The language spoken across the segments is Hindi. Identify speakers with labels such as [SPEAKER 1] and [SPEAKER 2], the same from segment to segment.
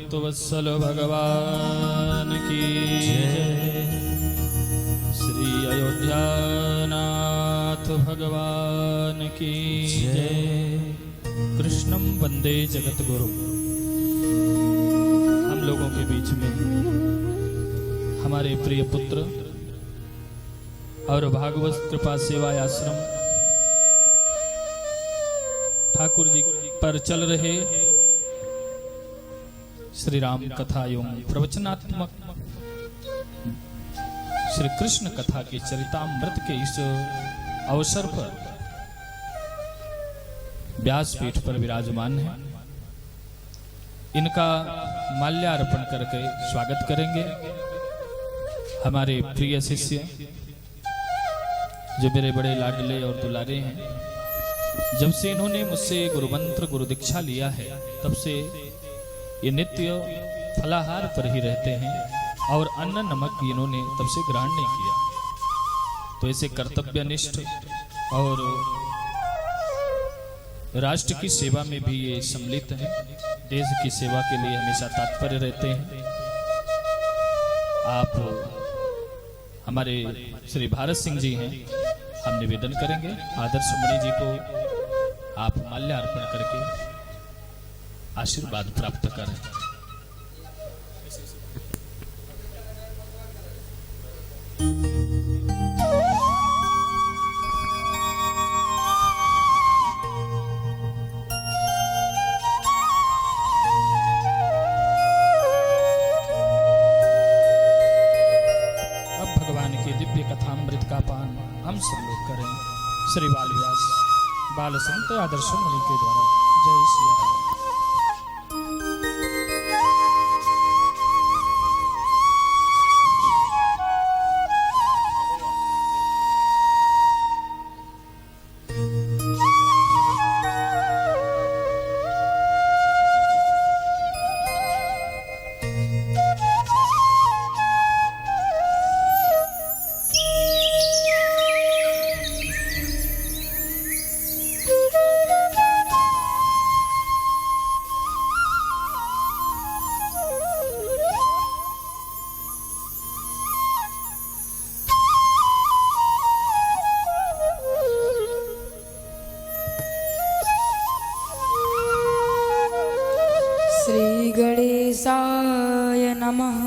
[SPEAKER 1] भक्तवत्सल भगवान की जय। श्री अयोध्यानाथ भगवान की जय। कृष्णम वंदे जगत गुरु। हम लोगों के बीच में हमारे प्रिय पुत्र और भागवत कृपा सेवा आश्रम ठाकुर जी पर चल रहे श्री राम कथा एवं प्रवचनात्मक श्री कृष्ण कथा के चरितामृत के इस अवसर पर व्यासपीठ पर विराजमान है। इनका माल्यार्पण करके स्वागत करेंगे हमारे प्रिय शिष्य जो मेरे बड़े लाडले और दुलारे हैं। जब से इन्होंने मुझसे गुरु मंत्र गुरु दीक्षा लिया है तब से ये नित्य फलाहार पर ही रहते हैं और अन्न नमक इन्होंने तब से ग्रहण नहीं किया। तो ऐसे कर्तव्यनिष्ठ और राष्ट्र की सेवा में भी ये सम्मिलित हैं। देश की सेवा के लिए हमेशा तत्पर रहते हैं। आप हमारे श्री भारत सिंह जी हैं, हम निवेदन करेंगे आदर्श मणि जी को आप माल्यार्पण करके आशीर्वाद प्राप्त करें। अब भगवान के दिव्य कथामृत का पान हम सब लोग करें। श्री बाल व्यास बाल संत आदर्श मणि के द्वारा। जय श्री राम।
[SPEAKER 2] श्री गणेशाय नमः।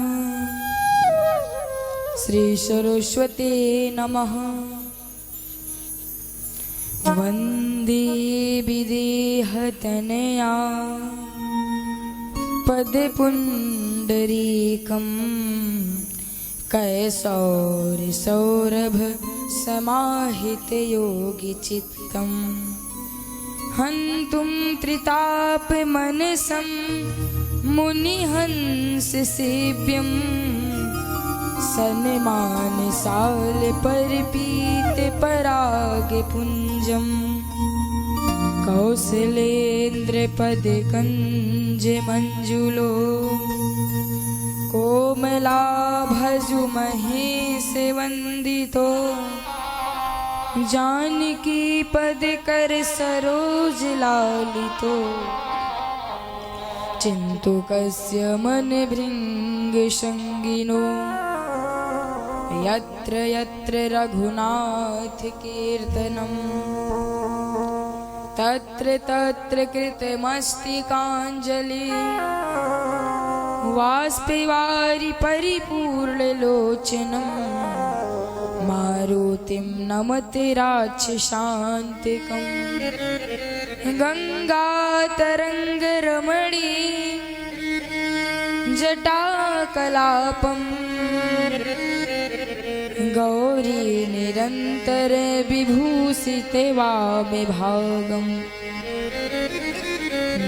[SPEAKER 2] श्री सरस्वती नमः। वन्दे विदेहतनया पदपुण्डरीकं कैशौरसौरभ समाहितयोगिचित्तम् हन्तुं त्रितापमनसं मुनिहंससेव्यं सन्मानसालपर्पीतपरागपुञ्जं कौसलेन्द्रपदकञ्जमञ्जुलो कोमलाभजुमहेशवन्दितो जानकी पद कर सरोज लालितो चिंतुकस्य मन भृंग संगिनो यत्र यत्र रघुनाथ कीर्तनम् तत्र तत्र कृतमस्तिकाञ्जलि वाष्पवारि परिपूर्णलोचनम् मारुतिं नमते राक्षसान्तिकं गंगातरंगरमणी जटाकलापं गौरी निरंतर विभूषिते वामे भागं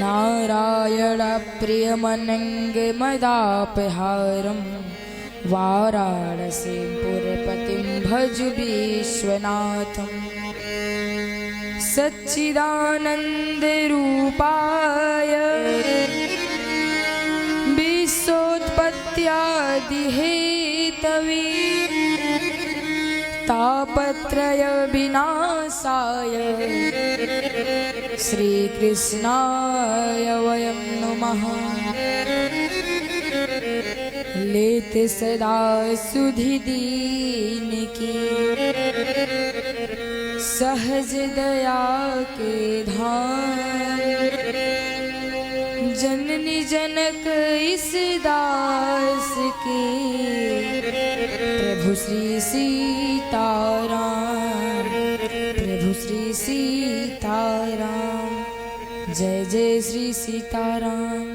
[SPEAKER 2] नारायण प्रियमनङ्गमदापहारम् वाराणसीपुरपतिं भज विश्वनाथं सच्चिदानन्दरूपाय विश्वोत्पत्त्यादिहेतवे तापत्रय विनाशाय श्रीकृष्णाय वयं नमः। लेत सदा सुधि दीन की, सहज दया के धाम जननी जनक इस दास के, प्रभु श्री सीताराम, प्रभु श्री सीताराम। जय जय श्री सीताराम,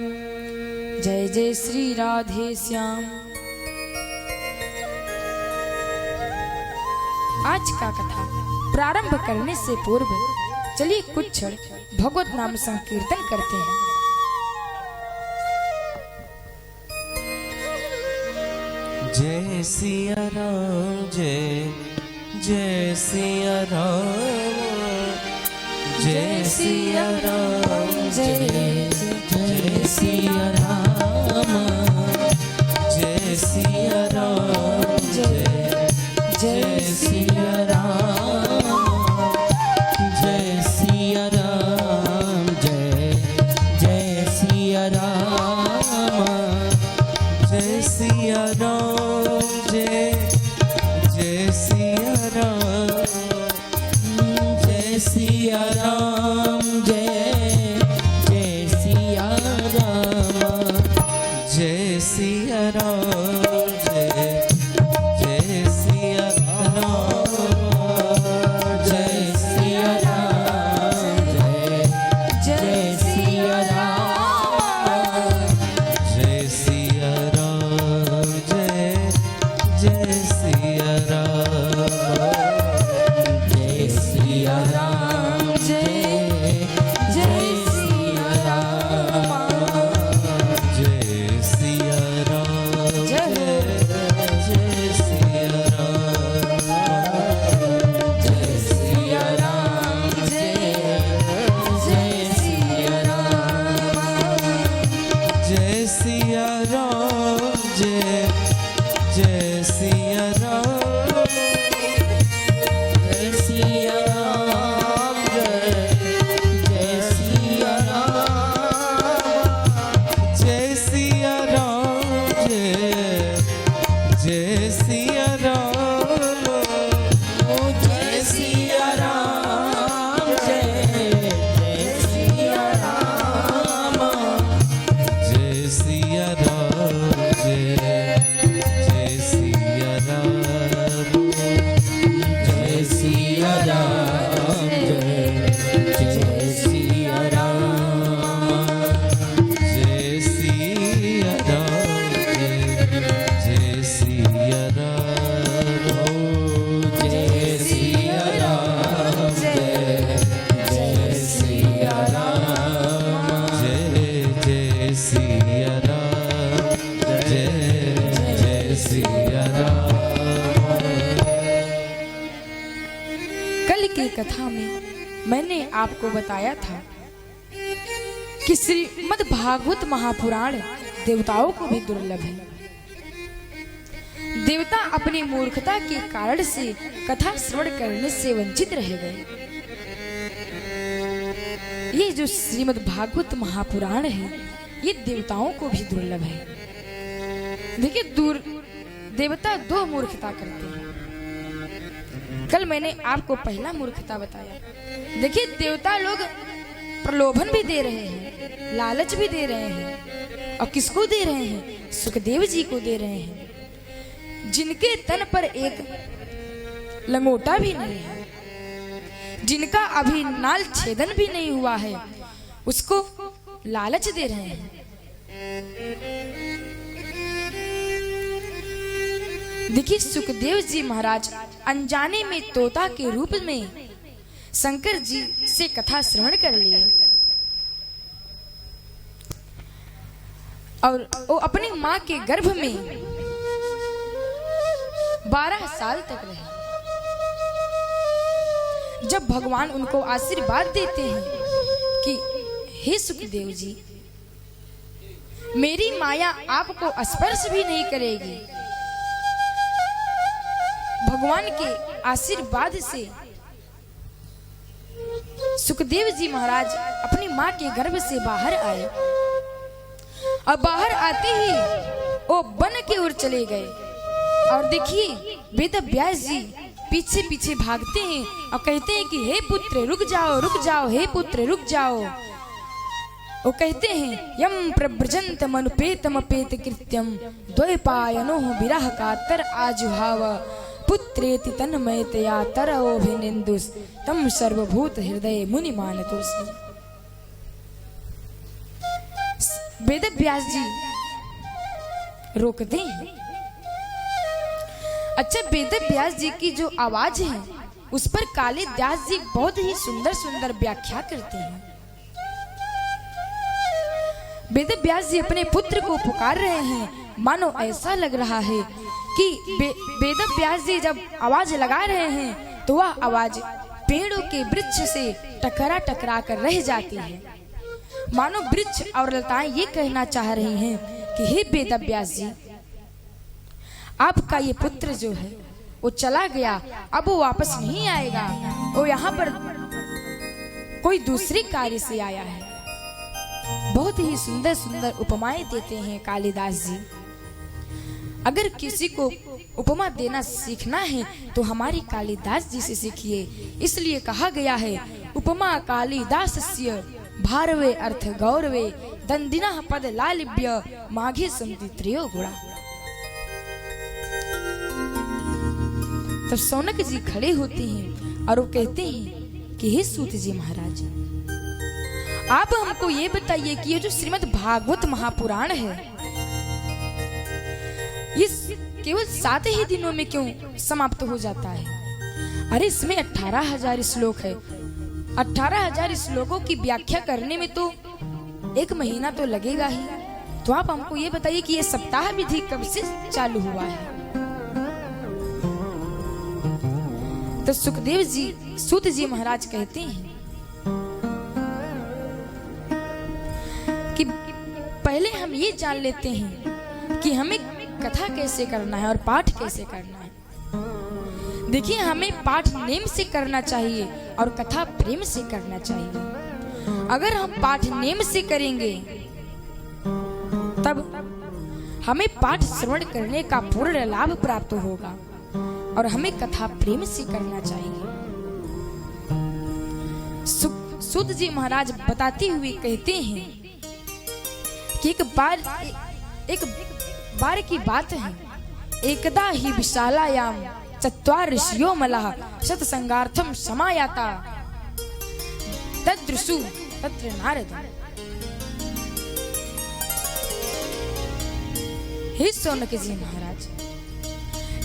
[SPEAKER 2] जय जय श्री राधे श्याम। आज का कथा प्रारंभ करने से पूर्व चलिए कुछ क्षण भगवत नाम संकीर्तन करते हैं।
[SPEAKER 3] जय सिया राम, जय जय सिया राम, जय सिया राम, जय जय सिया राम, जय सिया राम, जय जय सिया राम, जय सिया राम, जय जय सिया राम, जय सिया राम, जय जय सिया राम, जय सिया राम, जय जय सिया राम, जय सिया राम, जय जय सिया राम, जय सिया राम, जय जय सिया राम, जय सिया राम, जय जय सिया राम, जय सिया राम, जय जय सिया राम, जय सिया राम, जय जय सिया राम, जय सिया राम, जय जय सिया राम, जय सिया राम, जय जय सिया राम, जय सिया राम, जय जय सिया राम, जय सिया राम, जय जय सिया राम, ओ जय सिया राम, जय जय सिया राम, जय सिया राम, जय जय सिया राम, जय सिया राम, जय जय सिया राम, जय सिया राम, जय सिया राम, ओ जय सिया राम, जय जय सिया राम, जय जय सिया राम, जय जय सिया राम।
[SPEAKER 2] कल की कथा में मैंने आपको बताया था कि श्रीमद् भागवत महापुराण देवताओं को भी दुर्लभ है। देवता अपनी मूर्खता के कारण से कथा श्रवण करने से वंचित रह गए। ये जो श्रीमद् भागवत महापुराण है ये देवताओं को भी दुर्लभ है। देखिए देवता दो मूर्खता करते हैं। कल मैंने आपको पहला मूर्खता बताया। देखिए देवता लोग प्रलोभन भी दे रहे हैं, लालच भी दे रहे हैं, और किसको दे रहे हैं? सुखदेव जी को दे रहे हैं, जिनके तन पर एक लंगोटा भी नहीं है, जिनका अभी नाल छेदन भी नहीं हुआ है, उसको लालच दे रहे हैं। देखिए सुखदेव जी महाराज अनजाने में तोता के रूप में शंकर जी से कथा श्रवण कर लिए और वो अपनी माँ के गर्भ में 12 साल तक रहे। जब भगवान उनको आशीर्वाद देते हैं कि हे सुखदेव जी, मेरी माया आपको स्पर्श भी नहीं करेगी, भगवान के आशीर्वाद से सुखदेव जी महाराज अपनी माँ के गर्भ से बाहर आए और बाहर आते ही वो वन की ओर चले गए। और देखिए वेद व्यास जी पीछे पीछे भागते हैं और कहते हैं कि हे पुत्र रुक जाओ, हे पुत्र रुक जाओ। वो कहते हैं यम प्रव्रजंत मनुपेतमपेत कृत्यम द्वैपायनो विरह कातर आजुहाव पुत्रेति तन्मयतया तरओभिनिन्दुस् तम सर्वभूत हृदय मुनि मानतोस्। वेद व्यास जी रोकते हैं। अच्छा, वेद व्यास जी की जो आवाज है उस पर कालिदास जी बहुत ही सुंदर सुंदर व्याख्या करते हैं। वेद व्यास जी अपने पुत्र को पुकार रहे हैं, मानो ऐसा लग रहा है कि वेद व्यास जी जब आवाज लगा रहे हैं तो वह आवाज पेड़ों के वृक्ष से टकरा टकरा कर रह जाती है। मानो वृक्ष और लताएं ये कहना चाह रही हैं कि हे वेद व्यास जी, आपका ये पुत्र जो है वो चला गया, अब वो वापस नहीं आएगा, वो यहाँ पर कोई दूसरी कार्य से आया है। बहुत ही सुंदर सुंदर उपमाएं देते हैं कालिदास जी। अगर किसी को उपमा देना सीखना है तो हमारी कालिदास जी से सीखिए। इसलिए कहा गया है उपमा कालिदासस्य भारवे अर्थ गौरवे दंदिना पद लालिभ्य माघे संति त्रयो गुणा। तब सौनक जी खड़े होते हैं और वो कहते हैं कि हे सूत जी महाराज, आप हमको ये बताइए कि ये जो श्रीमद् भागवत महापुराण है ये केवल 7 ही दिनों में क्यों समाप्त हो जाता है? अरे इसमें 18,000 श्लोक है। 18,000 श्लोकों की व्याख्या करने में तो 1 महीना तो लगेगा ही। तो आप हमको ये बताइए कि ये सप्ताह विधि कब से चालू हुआ है? तो सुखदेव जी सूत जी महाराज कहते हैं कि पहले हम ये जान लेते हैं कि हमें कथा कैसे करना है और पाठ कैसे करना है। देखिए, हमें पाठ नेम से करना चाहिए और कथा प्रेम से करना चाहिए। अगर हम पाठ नेम से करेंगे तब हमें पाठ श्रवण करने का पूर्ण लाभ प्राप्त होगा और हमें कथा प्रेम से करना चाहिए। सूत जी महाराज बताते हुए कहते हैं कि एक बार की बात है, एकदा ही विशालायाम चत्वार ऋषियो मलः सत्संगार्थम समायाता तद्रुषु तत्र नारद। हे सौनक जी महाराज,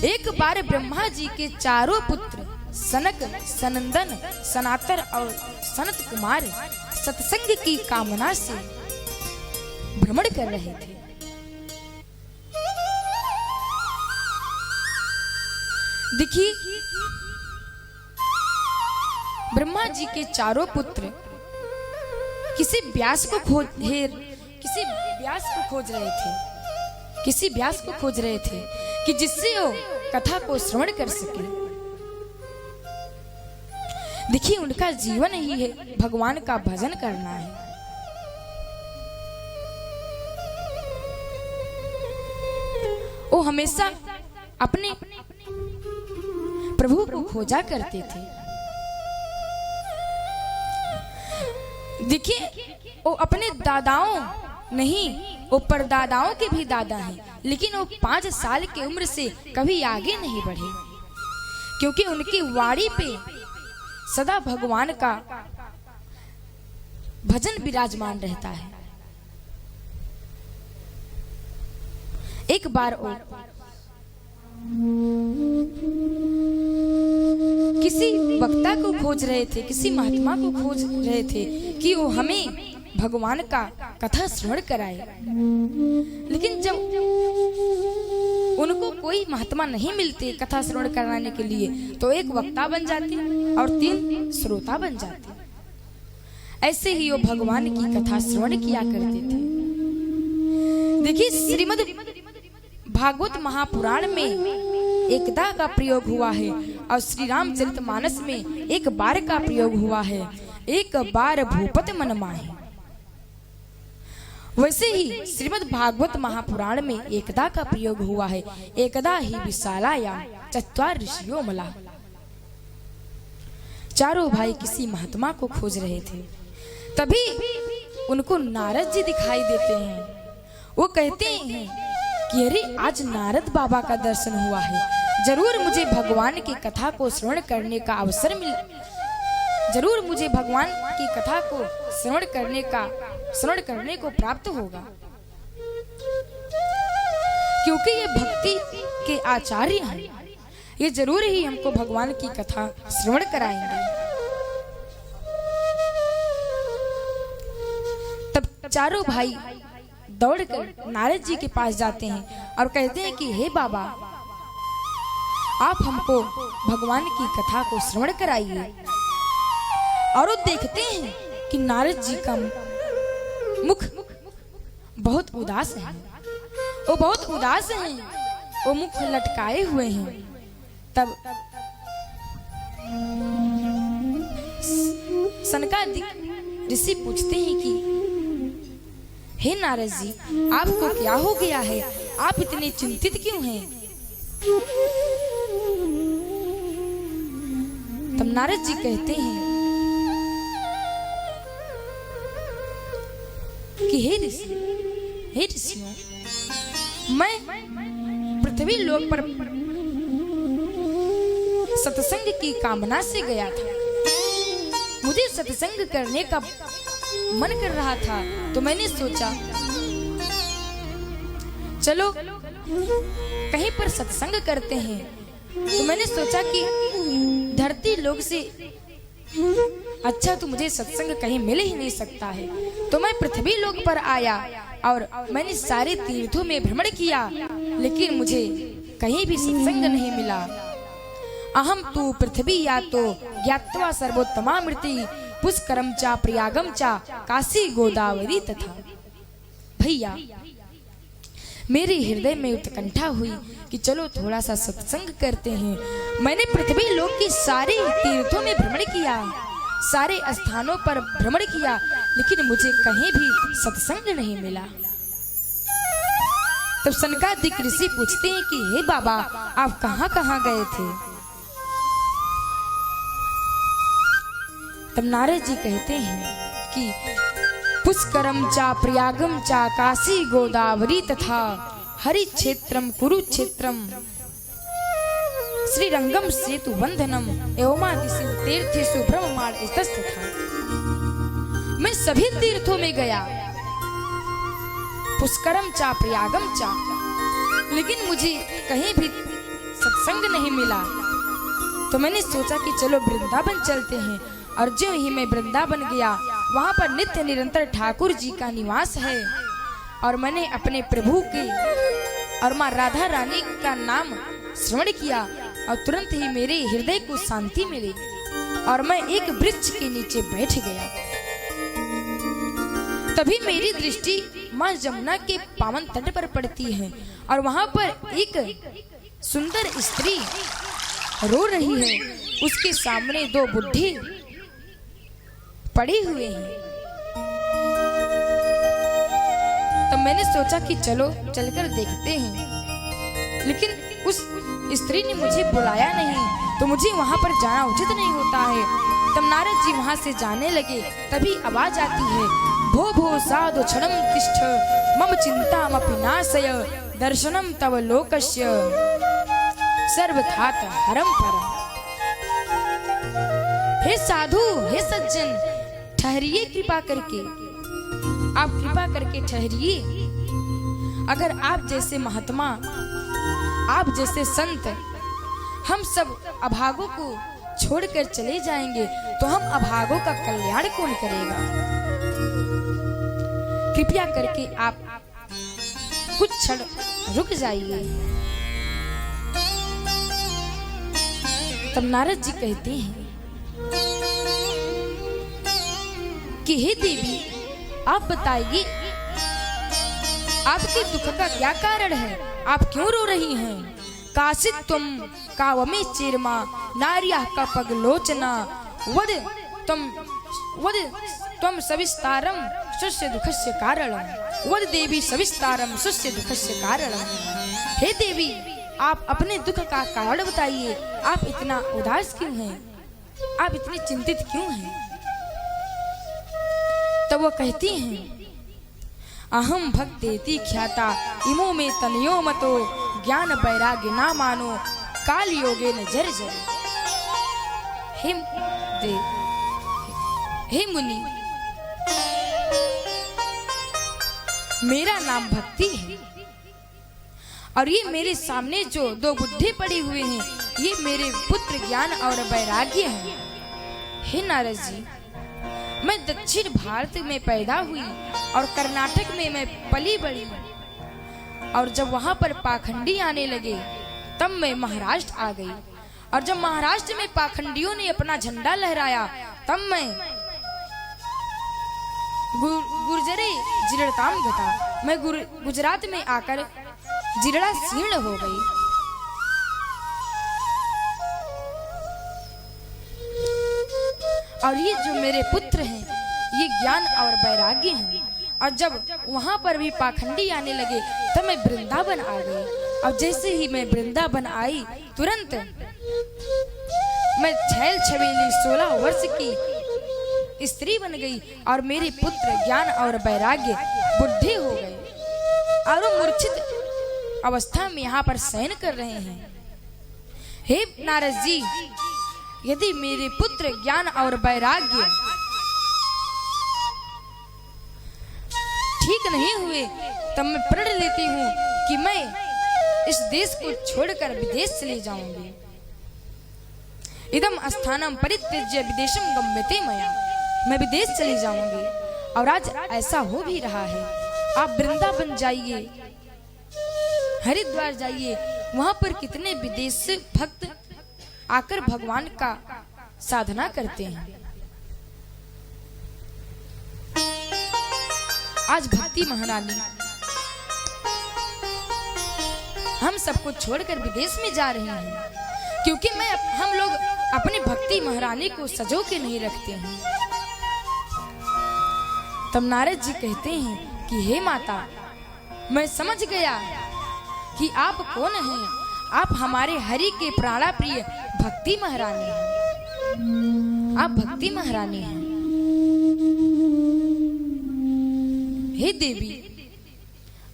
[SPEAKER 2] एक बार ब्रह्मा जी के चारों पुत्र सनक, सनंदन, सनातन और सनत कुमार सत्संग की कामना से भ्रमण कर रहे थे। देखिए, ब्रह्मा जी के चारों पुत्र किसी व्यास को खोज रहे थे कि जिससे वो कथा को श्रवण कर सके। देखिए, उनका जीवन ही है भगवान का भजन करना है। वो हमेशा अपने प्रभु को खोजा करते थे। देखिए, वो अपने दादाओं नहीं, वो परदादाओं के भी दादा हैं, लेकिन वो 5 साल की उम्र से कभी आगे नहीं बढ़े, क्योंकि उनकी वाणी पे सदा भगवान का भजन विराजमान रहता है। एक बार वो किसी वक्ता को खोज रहे थे, किसी महात्मा को खोज रहे थे कि वो हमें भगवान का कथा श्रवण कराए। लेकिन जब उनको कोई महात्मा नहीं मिलते कथा श्रवण कराने के लिए, तो एक वक्ता बन जाते और 3 श्रोता बन जाते। ऐसे ही वो भगवान की कथा श्रवण किया करते थे। देखिए, श्रीमद् भागवत महापुराण में एकदा का प्रयोग हुआ है और श्री रामचरितमानस में एक बार का प्रयोग हुआ है। एक बार भूपत मन माहे। वैसे ही श्रीमद् भागवत महापुराण में एकदा का प्रयोग हुआ है, एकदा ही विशालायाम चत्वार ऋषियो मला। चारों भाई किसी महात्मा को खोज रहे थे, तभी उनको नारद जी दिखाई देते हैं। वो कहते हैं कि अरे आज नारद बाबा का दर्शन हुआ है, जरूर मुझे भगवान की कथा को श्रवण करने का अवसर जरूर मुझे भगवान की कथा को श्रवण करने को प्राप्त होगा, क्योंकि ये भक्ति के आचार्य हैं, ये जरूर ही हमको भगवान की कथा श्रवण कराएंगे। तब चारों भाई दौड़कर नारद जी के पास जाते हैं और कहते हैं कि हे बाबा, आप हमको भगवान की कथा को श्रवण कराइए। और वो देखते हैं कि नारद जी का मुख बहुत उदास है, वो बहुत उदास हैं, वो मुख लटकाए हुए हैं। तब सनकादिक ऋषि पूछते हैं कि हे नारद जी, आपको क्या हो गया है, आप इतने चिंतित क्यों हैं? तब नारद जी कहते हैं कि हे ऋषियों, मैं पृथ्वी लोक पर सत्संग की कामना से गया था। मुझे सत्संग करने का मन कर रहा था, तो मैंने सोचा चलो कहीं पर सत्संग करते हैं। तो मैंने सोचा कि धरती लोक से अच्छा तो मुझे सत्संग कहीं मिल ही नहीं सकता है। तो मैं पृथ्वी लोक पर आया और मैंने सारे तीर्थों में भ्रमण किया, लेकिन मुझे कहीं भी सत्संग नहीं मिला। अहम तु पृथ्वी या तो ज्ञात्वा सर्वोत्तमा मृति पुष्करम चा प्रयागम चा काशी गोदावरी तथा। भैया, मेरे हृदय में उत्कंठा हुई कि चलो थोड़ा सा सत्संग करते हैं। मैंने पृथ्वी लोक के सारे तीर्थों में भ्रमण किया, सारे स्थानों पर भ्रमण किया, लेकिन मुझे कहीं भी सत्संग नहीं मिला। तब सनकादिक ऋषि पूछते हैं कि हे बाबा, आप कहाँ कहाँ गए थे? तब नारद जी कहते हैं कि पुष्करम चा प्रयागम चा काशी गोदावरी तथा हरि क्षेत्रम कुरुक्षेत्रम श्रीरंगम सेतु बंधनम एवमादिशु तीर्थेषु ब्रह्ममाण इतस्तथा। मैं सभी तीर्थों में गया, पुष्करम चा प्रयागम चा, लेकिन मुझे कहीं भी सत्संग नहीं मिला। तो मैंने सोचा कि चलो वृंदावन चलते हैं। और जो ही मैं वृंदावन गया, वहां पर नित्य निरंतर ठाकुर जी का निवास है, और मैंने अपने प्रभु की और माँ राधा रानी का नाम श्रवण किया, और तुरंत ही मेरे हृदय को शांति मिली और मैं एक वृक्ष के नीचे बैठ गया। तभी मेरी दृष्टि माँ जमुना के पावन तट पर पड़ती है, और वहां पर एक सुंदर स्त्री रो रही है। उसके सामने दो बुढ़े पड़े हुए हैं। तब मैंने सोचा कि चलो चलकर देखते हैं, लेकिन उस स्त्री ने मुझे बुलाया नहीं, तो मुझे वहां पर जाना उचित नहीं होता है। तब नारद जी वहां से जाने लगे, तभी आवाज आती है, भो भो साधु क्षणम तिष्ठ मम चिंतामपि नाशय दर्शनम तव लोकस्य सर्वथात हरम परम। हे साधु, हे सज्जन, ठहरिए, कृपा करके आप कृपा करके ठहरिए। अगर आप जैसे महात्मा, आप जैसे संत हम सब अभागों को छोड़कर चले जाएंगे, तो हम अभागों का कल्याण कौन करेगा? कृपया करके आप कुछ क्षण रुक जाइए। तब नारद जी कहते हैं कि हे देवी, आप बताइए आपके दुख का क्या कारण है? आप क्यों रो रही हैं? काशित तुम कावमे चेरमा नार्या का पगलोचना वद तुम वद त्वं सविस्तारम स्वस्य दुखस्य कारणम, वद देवी सविस्तारम स्वस्य दुखस्य कारणम। हे देवी, आप अपने दुख का कारण बताइए। आप इतना उदास क्यों हैं? आप इतनी चिंतित क्यों हैं? तब वो कहती हैं, अहम भक्तेति ख्याता इमो में तनयो मतो, ज्ञान वैराग्य ना मानो काल योगे न जर्जर। हे मुनि, मेरा नाम भक्ति है और ये मेरे सामने जो दो बुड्ढे पड़े हुए हैं, ये मेरे पुत्र ज्ञान और वैराग्य हैं। हे नारद जी, मैं दक्षिण भारत में पैदा हुई और कर्नाटक में मैं पली बड़ी, और जब वहां पर पाखंडी आने लगे तब मैं महाराष्ट्र आ गई, और जब महाराष्ट्र में पाखंडियों ने अपना झंडा लहराया तब मैं गुर्जरे जीर्णताम घटा, मैं गुजरात में आकर जीर्णा शीर्ण हो गई। और ये जो मेरे पुत्र हैं, ये ज्ञान और वैराग्य हैं। और जब वहां पर भी पाखंडी आने लगे तब मैं वृंदावन आ गई, और जैसे ही मैं वृंदावन आई तुरंत मैं छैल छबीली 16 वर्ष की स्त्री बन गई, और मेरे पुत्र ज्ञान और वैराग्य बुढ़े हो गए और मूर्छित अवस्था में यहाँ पर शयन कर रहे हैं। हे नारद जी, यदि मेरे पुत्र ज्ञान और वैराग्य ठीक नहीं हुए तब मैं प्रण लेती हूँ कि मैं इस देश को छोड़कर विदेश चले जाऊंगी। इदम स्थानम परित्यज्य विदेशम गम्यते मया, मैं विदेश चली जाऊंगी। और आज ऐसा हो भी रहा है। आप वृंदावन जाइए, हरिद्वार जाइए, वहां पर कितने विदेशी भक्त आकर भगवान का साधना करते हैं। आज भक्ति महारानी हम सबको छोड़कर विदेश में जा रहे हैं, क्योंकि हम लोग अपनी भक्ति महारानी को सजो के नहीं रखते हैं। तब नारद जी कहते हैं कि हे माता, मैं समझ गया कि आप कौन हैं। आप हमारे हरि के प्राणा प्रिय भक्ति महारानी हैं। आप भक्ति महारानी हैं। हे देवी,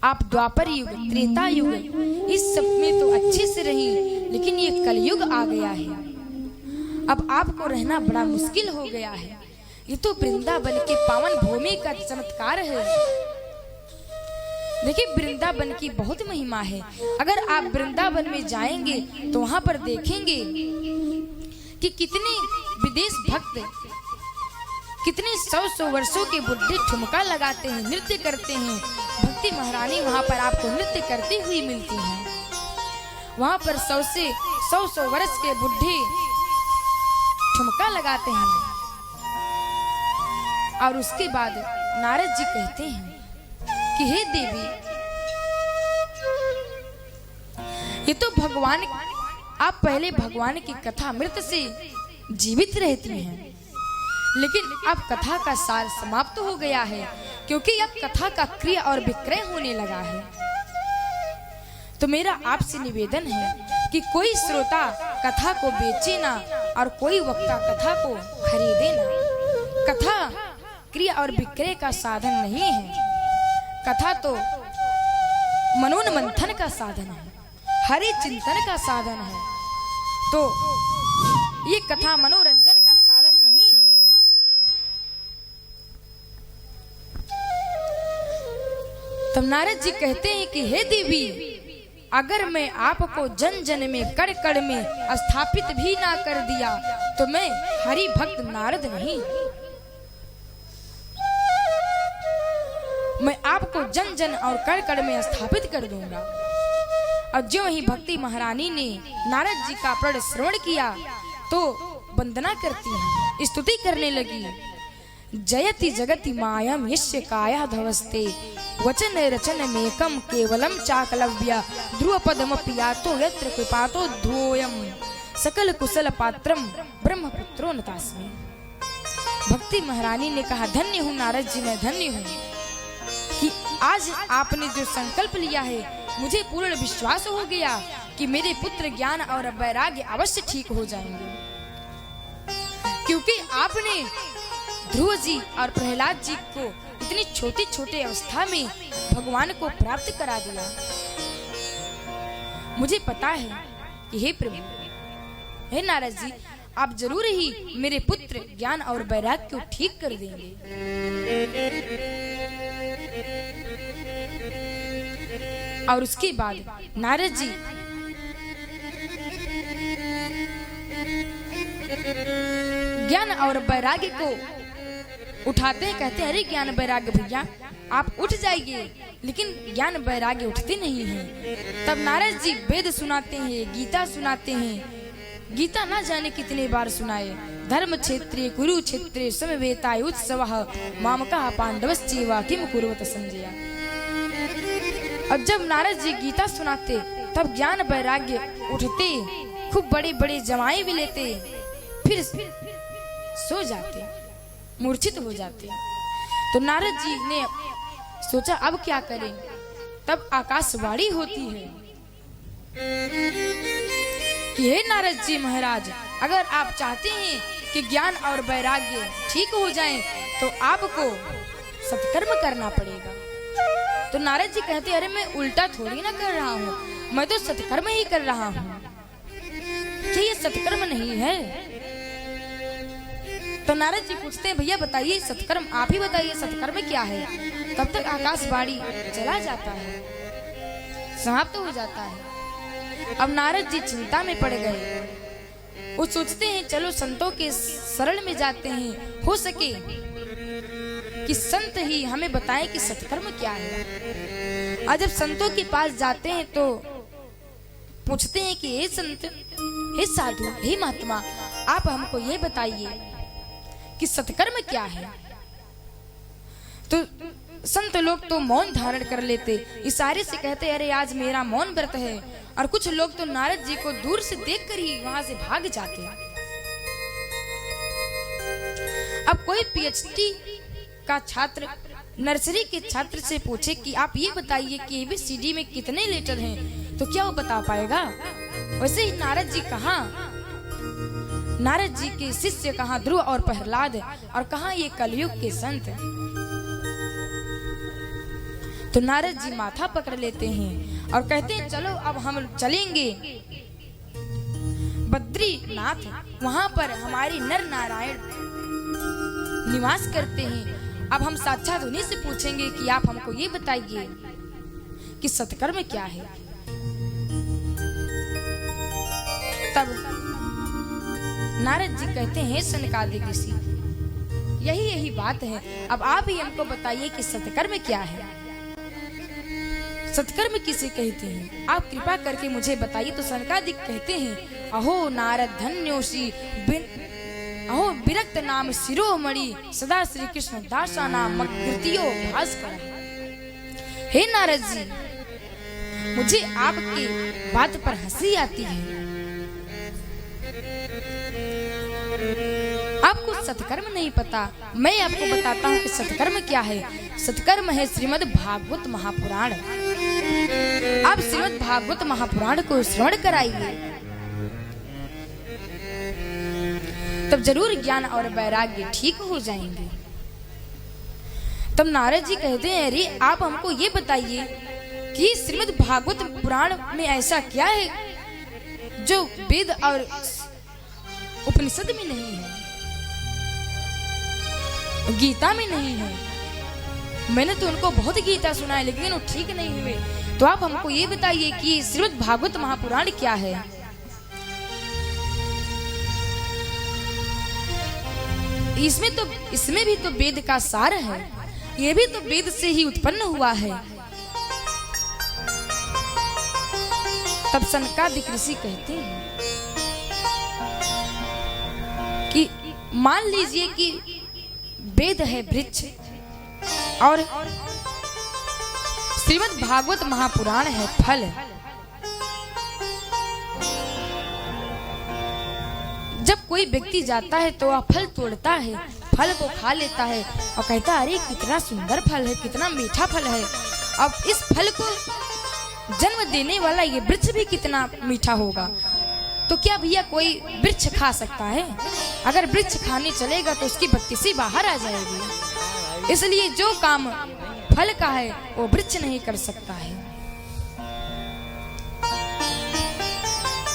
[SPEAKER 2] आप द्वापर युग, त्रेता युग, इस सब में तो अच्छे से रही, लेकिन ये कलयुग आ गया है। अब आपको रहना बड़ा मुश्किल हो गया है। ये तो वृंदावन के पावन भूमि का चमत्कार है। देखिए, वृंदावन की बहुत महिमा है। अगर आप वृंदावन में जाएंगे तो वहां पर देखेंगे कि कितने विदेश भक्त कितने 100 वर्षों के बुढ़े ठुमका लगाते हैं, नृत्य करते हैं। भक्ति महारानी वहां पर आपको नृत्य करती हुई मिलती हैं। वहां पर 100 वर्ष के बुढ़े ठुमका लगाते हैं। और उसके बाद नारद जी कहते हैं कि हे देवी, ये तो भगवान, आप पहले भगवान की कथा मृत से जीवित रहती हैं, लेकिन अब कथा का सार समाप्त हो गया है, क्योंकि अब कथा का क्रय और विक्रय होने लगा है। तो मेरा आपसे निवेदन है कि कोई श्रोता कथा को बेचे ना और कोई वक्ता कथा को खरीदे ना। कथा क्रय और विक्रय का साधन नहीं है। कथा तो मनोन मंथन का साधन है, हरि चिंतन का साधन है। तो ये कथा मनोरंजन का साधन नहीं है। तब नारद जी कहते हैं कि हे देवी, अगर मैं आपको जन जन में कण कण में स्थापित भी ना कर दिया तो मैं हरि भक्त नारद नहीं। मैं आपको जन जन और कण कण में स्थापित कर दूंगा। और जो ही भक्ति महारानी ने नारद जी का प्रण श्रवण किया तो वंदना करती है, स्तुति करने लगी। जयति जगति मायम यस्य काया धवस्ते, वचन रचन मेकम केवलम चाकलव्य, ध्रुव पदमपि यातो यत्र कृपातो ध्वोयम, सकल कुशल पात्रम ब्रह्मपुत्रो न तास्मि। भक्ति महारानी ने कहा, धन्य हूँ नारद जी, मैं धन्य हूँ कि आज आपने जो संकल्प लिया है, मुझे पूर्ण विश्वास हो गया कि मेरे पुत्र ज्ञान और वैराग्य अवश्य ठीक हो जाएंगे, क्योंकि आपने ध्रुव जी और प्रहलाद जी को इतनी छोटी छोटी अवस्था में भगवान को प्राप्त करा दिया। मुझे पता है कि हे प्रभु, हे नारद जी, आप जरूर ही मेरे पुत्र ज्ञान और वैराग्य को ठीक कर देंगे। और उसके बाद नारद जी ज्ञान और वैराग्य को उठाते हैं, कहते हैं, अरे ज्ञान वैराग्य भैया आप उठ जाइए, लेकिन ज्ञान वैराग्य उठते नहीं हैं। तब नारद जी वेद सुनाते हैं, गीता सुनाते हैं। गीता ना जाने कितने बार सुनाए। धर्म क्षेत्रे कुरुक्षेत्रे समवेताय उत्सवः मामकः पांडवश्चैव किम कुर्वत संजय। अब जब नारद जी गीता सुनाते तब ज्ञान वैराग्य उठते, खूब बड़े बड़े जमाएं भी लेते, फिर सो जाते, मूर्छित हो जाते। तो नारद जी ने सोचा अब क्या करें। तब आकाशवाणी होती है कि हे नारद जी महाराज, अगर आप चाहते हैं कि ज्ञान और वैराग्य ठीक हो जाएं, तो आपको सत्कर्म करना पड़ेगा। तो नारद जी कहते, अरे मैं उल्टा थोड़ी ना कर रहा हूँ, मैं तो सत्कर्म ही कर रहा हूँ, क्या ये सत्कर्म नहीं है? तो नारद जी पूछते हैं, भैया बताइए सत्कर्म, आप ही बताइए सत्कर्म क्या है? तब तक आकाशवाणी चला जाता है, समाप्त हो जाता है। अब नारद जी चिंता में पड़ गए। वो सोचते हैं चलो संतों के शरण में जाते हैं, हो सके कि संत ही हमें बताएं कि सत्कर्म क्या है। और जब संतों के पास जाते हैं तो पूछते हैं कि हे संत, हे साधु, हे महात्मा, आप हमको ये बताइए कि सत्कर्म क्या है। तो संत लोग तो मौन धारण कर लेते, इशारे से कहते, अरे आज मेरा मौन व्रत है। और कुछ लोग तो नारद जी को दूर से देखकर ही वहां से भाग जाते। अब कोई पीएचडी का छात्र नर्सरी के छात्र से पूछे कि आप ये बताइए कि ABCD में कितने लेटर हैं, तो क्या वो बता पाएगा? वैसे ही नारद जी कहाँ, नारद जी के शिष्य कहाँ ध्रुव और प्रहलाद, और कहाँ ये कलयुग के संत। तो नारद जी माथा पकड़ लेते हैं और कहते हैं चलो अब हम चलेंगे बद्रीनाथ, वहां पर हमारे नर नारायण निवास करते हैं। अब हम साक्षात उन्हीं से पूछेंगे कि आप हमको ये बताइए कि सत्कर्म क्या है। तब नारद जी कहते हैं, सनकादिक ऋषि, यही बात है, अब आप ही हमको बताइए कि सत्कर्म क्या है, सत्कर्म किसे कहते हैं, आप कृपा करके मुझे बताइए। तो सनकादिक कहते हैं, अहो नारद धन्योषी, अहो विरक्त नाम शिरोमणि, सदा श्री कृष्ण दासा नाम कृतियो भास्कर। हे नारद जी, मुझे आपकी बात पर हंसी आती है। आपको सत्कर्म नहीं पता, मैं आपको बताता हूँ कि सत्कर्म क्या है। सत्कर्म है श्रीमद् भागवत महापुराण। आप श्रीमद् भागवत महापुराण को श्रवण कराइए, तब जरूर ज्ञान और वैराग्य ठीक हो जाएंगे। तब नारद जी कहते हैं, अरे आप हमको ये बताइए कि श्रीमद् भागवत पुराण में ऐसा क्या है जो वेद और उपनिषद में नहीं है, गीता में नहीं है। मैंने तो उनको बहुत गीता सुना है, लेकिन वो ठीक नहीं हुए। तो आप हमको ये बताइए कि श्रीमद् भागवत महापुराण क्या है। इसमें भी तो वेद का सार है, ये भी तो वेद से ही उत्पन्न हुआ है। तब सनकादिक ऋषि कहते हैं कि मान लीजिए कि वेद है वृक्ष और श्रीमद् भागवत महापुराण है फल। जब कोई व्यक्ति जाता है तो वह फल तोड़ता है, फल को खा लेता है और कहता है अरे कितना सुंदर फल है, कितना मीठा फल है। अब इस फल को जन्म देने वाला ये वृक्ष भी कितना मीठा होगा। तो क्या भैया कोई वृक्ष खा सकता है? अगर वृक्ष खाने चलेगा तो उसकी बत्तीसी बाहर आ जाएगी। इसलिए जो काम फल का है वो वृक्ष नहीं कर सकता है।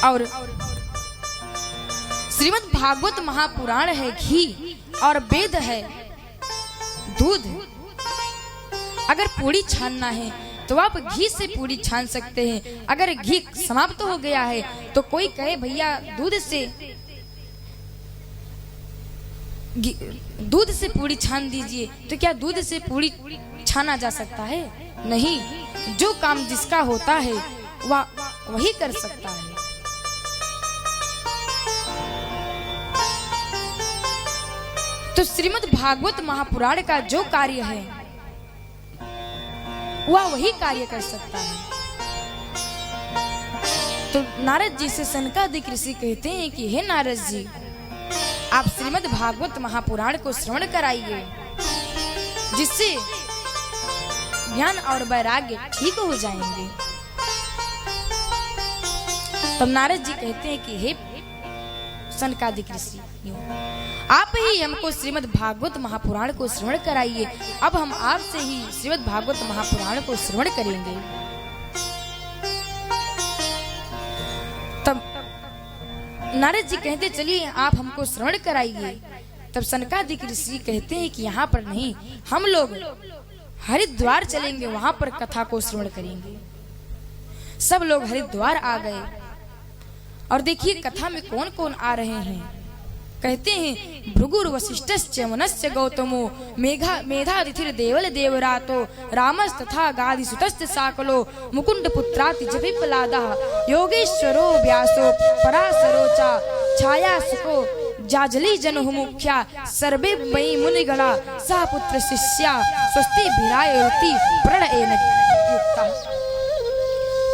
[SPEAKER 2] और श्रीमद् भागवत महापुराण है घी और वेद है दूध। अगर पूरी छानना है तो आप घी से पूरी छान सकते हैं। अगर घी समाप्त हो गया है तो कोई कहे भैया दूध से पूरी छान दीजिए, तो क्या दूध से पूरी छाना जा सकता है? नहीं। जो काम जिसका होता है वह वही कर सकता है। तो श्रीमद् भागवत महापुराण का जो कार्य है वह वही कार्य कर सकता है। तो नारद जी से सनकादिक ऋषि कहते हैं कि हे नारद जी, आप श्रीमद् भागवत महापुराण को श्रवण कराइए, जिससे ज्ञान और वैराग्य ठीक हो जाएंगे। तब नारद जी कहते हैं कि हे सनकादिक ऋषि, आप ही हमको श्रीमद् भागवत महापुराण को श्रवण कराइए। अब हम आपसे ही श्रीमद् भागवत महापुराण को श्रवण करेंगे। तब नारद जी कहते चलिए आप हमको श्रवण कराइए। तब सनकादिक ऋषि कहते हैं कि यहाँ पर नहीं, हम लोग हरिद्वार चलेंगे, वहां पर कथा को श्रवण करेंगे। सब लोग हरिद्वार आ गए और देखिए कथा में कौन कौन आ रहे हैं। कहते हैं भृगुर वशिष्ठस्य मनस्य गौतमो मेधातिथिर देवल देवरातो रामस्तथा गादिसुतस्य साकलो मुकुंड पुत्राति जपिपलादः योगेश्वरो व्यासो पराशरो च छाया सुको जाजली जनु मुख्या सर्वे मयि मुनिगणा सह पुत्र शिष्या स्वस्ति भिरायति प्रणयेन युक्ता।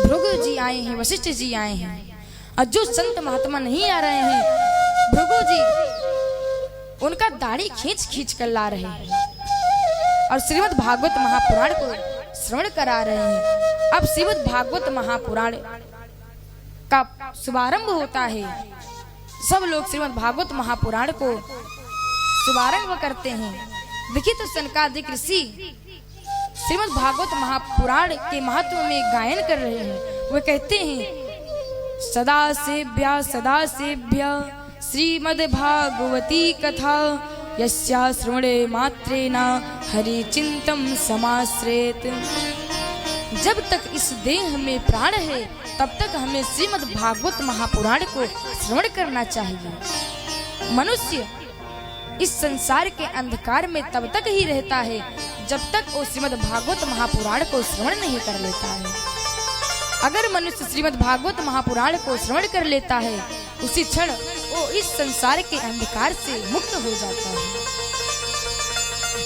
[SPEAKER 2] भृगु जी आए हैं, वशिष्ठ जी आए हैं, और जो संत महात्मा नहीं आ रहे हैं भृगु जी उनका दाढ़ी खींच खींच कर ला रहे हैं और श्रीमद् भागवत महापुराण को श्रवण करा रहे हैं। अब श्रीमद् भागवत महापुराण का शुभारंभ होता है। सब लोग श्रीमद् भागवत महापुराण को शुभारंभ करते हैं। देखिए तो सनकादिक ऋषि श्रीमद् भागवत महापुराण के महत्व में गायन कर रहे हैं। वे कहते हैं सदा सेभ्य श्रीमद् भागवती कथा यस्या श्रवणे मात्रेण हरि चिंतम समाश्रेत। जब तक इस देह में प्राण है तब तक हमें श्रीमद् भागवत महापुराण को श्रवण करना चाहिए। मनुष्य इस संसार के अंधकार में तब तक ही रहता है जब तक वो श्रीमद् भागवत महापुराण को श्रवण नहीं कर लेता है। अगर मनुष्य श्रीमद् भागवत महापुराण को श्रवण कर लेता है उसी क्षण वो इस संसार के अंधकार से मुक्त हो जाता है।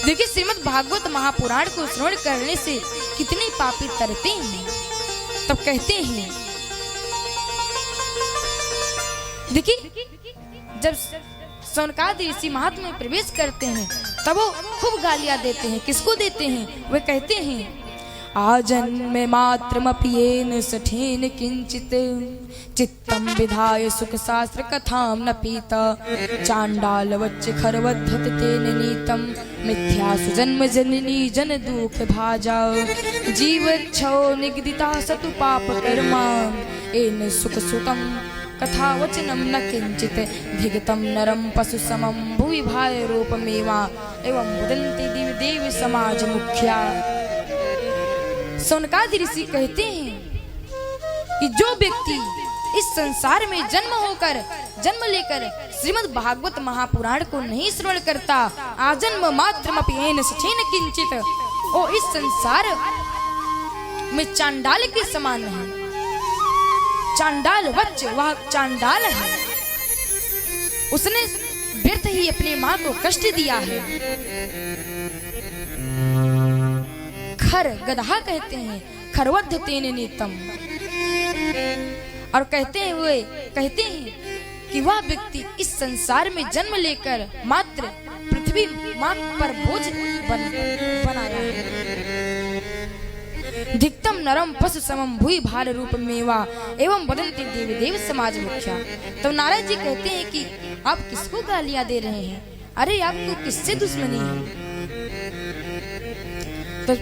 [SPEAKER 2] देखिए श्रीमद् भागवत महापुराण को श्रवण करने से कितने पापी तरते हैं। तब कहते हैं देखिए जब सनकादिक ऋषि महात्मा में प्रवेश करते हैं तब वो खूब गालियां देते हैं। किसको देते हैं? वे कहते हैं आजन्मे मात्रमपि येन सठेन किंचित चित्तम विधाय सुख शास्त्र कथाम न पीता चांडाल वच्च खरवद्धत तेन नीतम मिथ्या सुजन्म जननी जन दुख भाजा जीवच्छो निगदिता सतु पाप कर्मा येन सुख सुतम कथा वचनम न किंचित धिगतम नरम पशु समम भुवि भाय रूपमेवा एवं वदन्ति दिव्य देव समाज मुख्या। सनकादिक ऋषि कहते हैं कि जो व्यक्ति इस संसार में जन्म लेकर श्रीमद् भागवत महापुराण को नहीं श्रवण करता आजन्म मात्रमपि येन सठेन किंचित, वो इस संसार में चांडाल के समान है। चांडाल वच्च, वह चांडाल है, उसने व्यर्थ ही अपनी माँ को कष्ट दिया है। खर गधा कहते हैं, खरवद्ध तेन नीतम, और कहते हैं कि वह व्यक्ति इस संसार में जन्म लेकर मात्र पृथ्वी भी माँ पर बोझ बनाया है। धिक्तम नरम पशु समम भूई भार रूप मेवा एवं बदंती देवी देव समाज मुखिया। तो नारद जी कहते हैं कि आप किसको गालियां दे रहे हैं? अरे आपको किससे दुश्मनी है? तो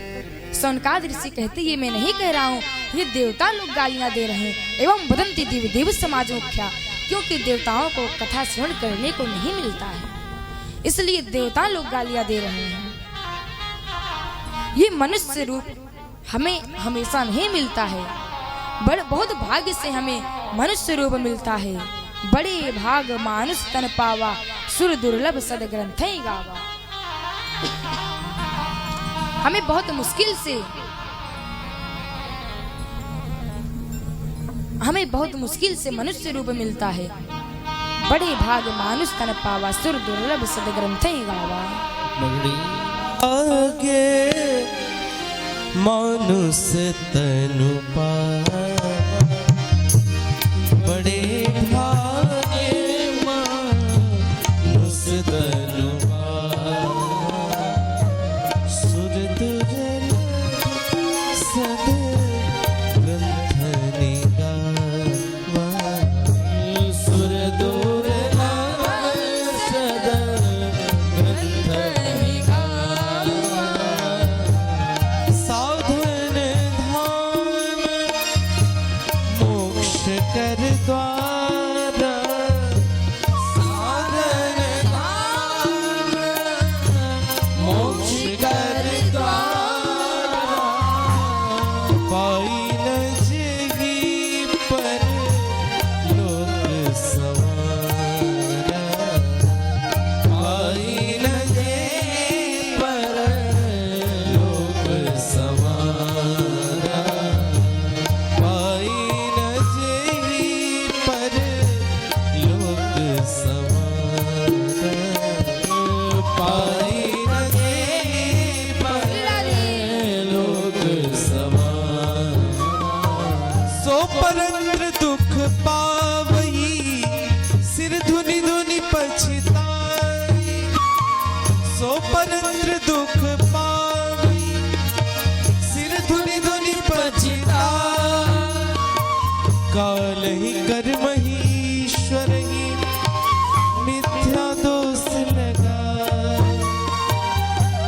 [SPEAKER 2] सौनकादि ऋषि कहते ये मैं नहीं कह रहा हूँ, ये देवता लोग गालियां दे रहे हैं एवं बदंती देवी देव समाज मुखिया, क्योंकि देवताओं को कथा श्रवण करने को नहीं मिलता है, इसलिए देवता लोग गालियां दे रहे हैं। ये मनुष्य रूप हमें हमेशा नहीं मिलता है, बहुत भाग्य से हमें मनुष्य रूप मिलता है। बड़े भाग मानुष तन पावा, सुर दुर्लभ सद ग्रंथ गावा। हमें बहुत मुश्किल से मनुष्य रूप मिलता है। बड़े भाग मानुष तन पावा, सुर दुर्लभ सद ग्रंथ गावा।
[SPEAKER 3] आगे मानुष तनु पावा, बड़े भागे मानुष तनु पावा, सुर दुर्लभ सद ग्रंथ गावा, सुर दुर्लभ सद ग्रंथ कर द्वारा, साधन धाम मोक्ष कर द्वारा, पाई न जगी पर लोक सवारा, पाई न जगी पर लोक सवारा, पाई पर लोक सवारा, पाई नगे पर लोक सवारा। सो परंत्र दुख पावई, सिर धुनि धुनि पछताई, सो परंत्र दुख पावई, सिर धुनि धुनि पछताई, काल ही कर्म ही ईश्वर ही मिथ्या दोष लगा,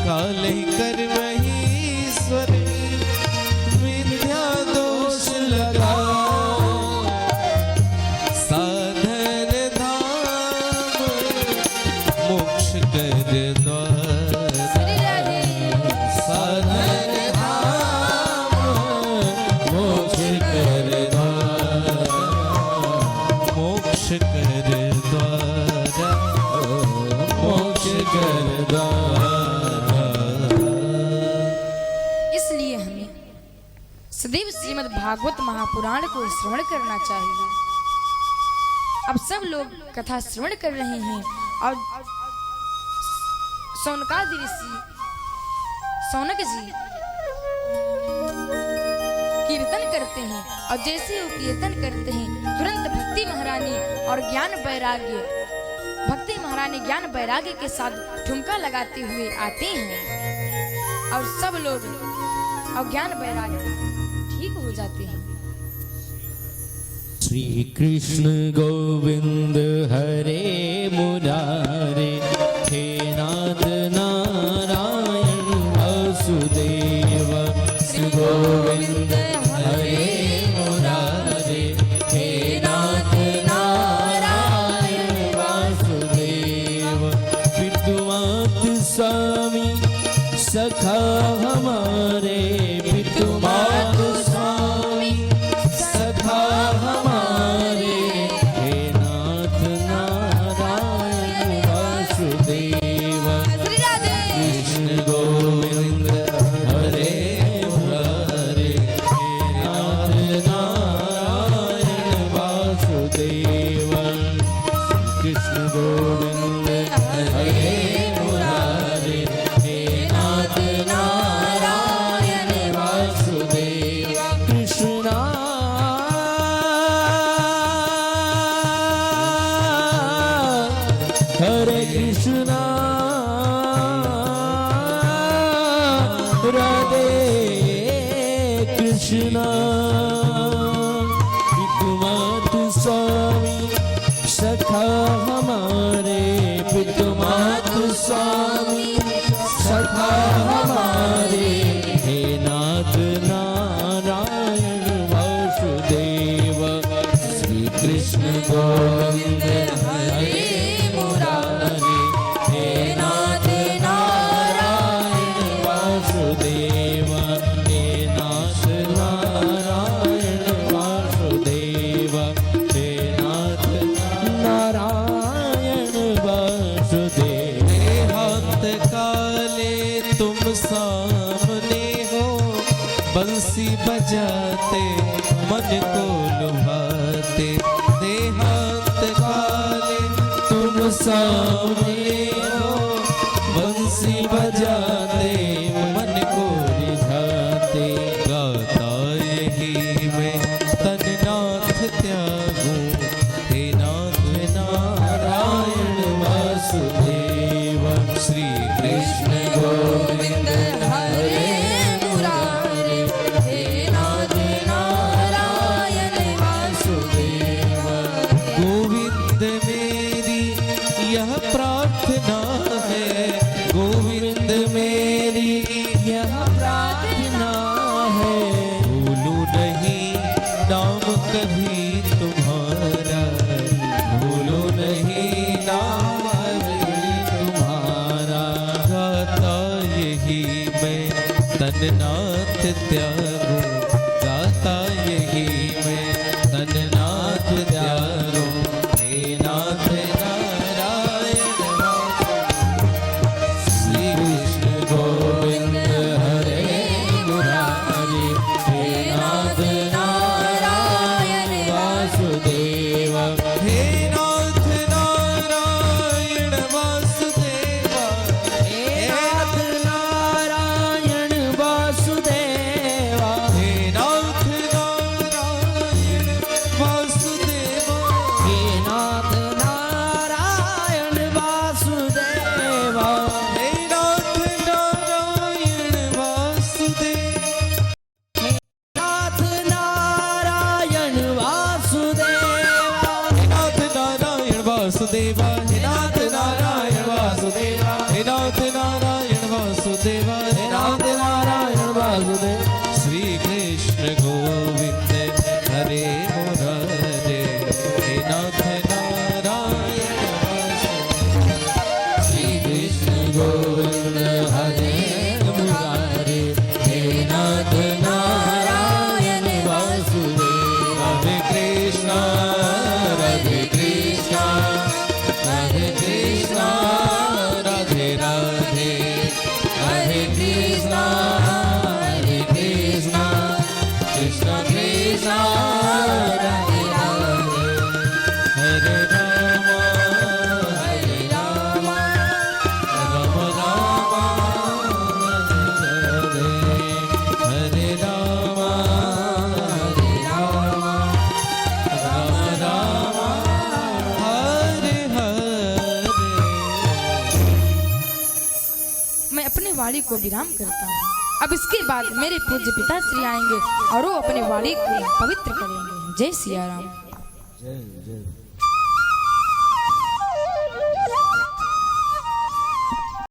[SPEAKER 3] काल ही कर्म ही ईश्वर ही मिथ्या दोष लगा, साधन धाम मोक्ष कर द्वारा, साधन धाम मोक्ष कर द्वारा, मोक्ष कर द्वारा, मोक्ष कर द्वारा।
[SPEAKER 2] इसलिए हमें सदैव श्रीमद् भागवत महापुराण को श्रवण करना चाहिए। अब सब लोग कथा श्रवण कर रहे हैं और सौनकादि ऋषि सौनक जी कीर्तन करते हैं और जैसे वो कीर्तन करते हैं तुरंत भक्ति महारानी और ज्ञान वैराग्य के साथ ठुमका लगाते हुए आते हैं और सब लोग अज्ञान वैराग्य ठीक हो जाते हैं।
[SPEAKER 3] श्री कृष्ण गोविंद हरे मुरारे, हे नाथ नारायण वासुदेव, श्री गोविंद हरे मुरारे, हे नाथ नारायण वासुदेव, पितुमात स्वामी सखा हमारे, पितुमात स्वामी सखा हमारे, हे नाथ नारायण वासुदेव, कृष्ण गोविंद हरे मुरारे, हे नाथ नारायण वासुदेव, कृष्ण गोविंद हरे मुरारे, हे नाथ नारायण राधे कृष्णा पितुमातु स्वामी सखा हमारे पितुमातु स्वामी सखा हमारे हे नाथ नारायण वासुदेव श्री कृष्ण गोविंद हरे मुरारी हे नाथ नारायण वासुदेव हे नाथ नारायण वासुदेव हे नाथ नारायण वासुदेव हाथ काले तुम सामने हो बंसी बजाते मन को लुभाते देहात काले तुम सामने हो बंसी बजाते मन को रिझाते गाता यही मैं तन नाथ त्यागूं हे नाथ नारायण वासुदेव श्री कृष्ण गोविंद हरे मुरारी हे नाथ नारायण वासुदेव गोविंद मेरी यह प्रार्थना है गोविंद मेरी यह प्रार्थना है भूलूं नहीं नाम कभी तुम्हारा भूलूं नहीं नाम कभी तुम्हारा गाता यही मैं तन नाथ त्यागूं गाता यही मैं तन नाथ त्यागूं हे नाथ नारायण श्री कृष्ण गोविंद हरे मुरारी हे नाथ नारायण वासुदेव हे नाथ नारायण वासुदेव हे नाथ नारायण वासुदेव हे नाथ नारायण वासुदेव हे नाथ नारायण वासुदेव हे नाथ नारायण वासुदेव नाथ नारायण वासुदेव हे नाथ नारायण वासुदेव हे नाथ नारायण वासुदेव हे नाथ नारायण वासुदेव श्री कृष्ण गोविंद हरे मुरारे हे नाथ नारायण वासुदेव श्री कृष्ण गोविंद हरे मुरारे हे नाथ नारायण वासुदेव हरे कृष्णा राधे कृष्णा राधे कृष्णा राधे राधे हरे कृष्णा कृष्ण कृष्ण राधे राधे हरे राम राम राम हरे राम राम राम हरे हरे।
[SPEAKER 2] मैं अपने वाणी को विराम करता हूँ। अब इसके बाद मेरे पूज्य पिता श्री आएंगे और वो अपने वाणी को पवित्र करेंगे। जय सिया राम।
[SPEAKER 3] जय जय